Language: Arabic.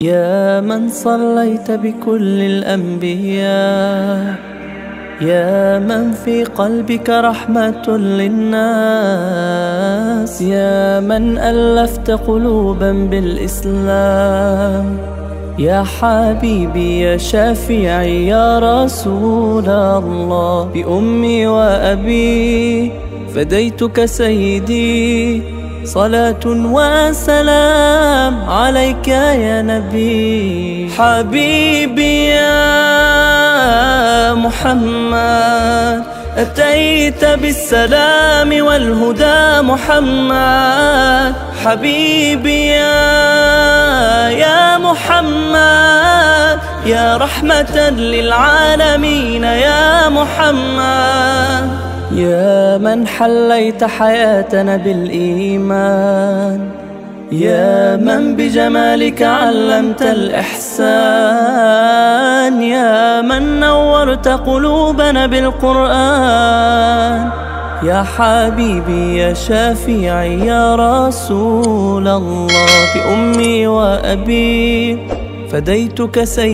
يا من صليت بكل الأنبياء، يا من في قلبك رحمة للناس، يا من ألفت قلوبا بالإسلام، يا حبيبي يا شافعي يا رسول الله، بأمي وأبي فديتك سيدي، صلاة وسلام عليك يا نبي. حبيبي يا محمد أتيت بالسلام والهدى محمد، حبيبي يا محمد يا رحمة للعالمين يا محمد، يا من حليت حياتنا بالإيمان، يا من بجمالك علمت الإحسان، يا من نورت قلوبنا بالقرآن، يا حبيبي يا شافعي يا رسول الله، بأمي وأبي فديتك سيدي.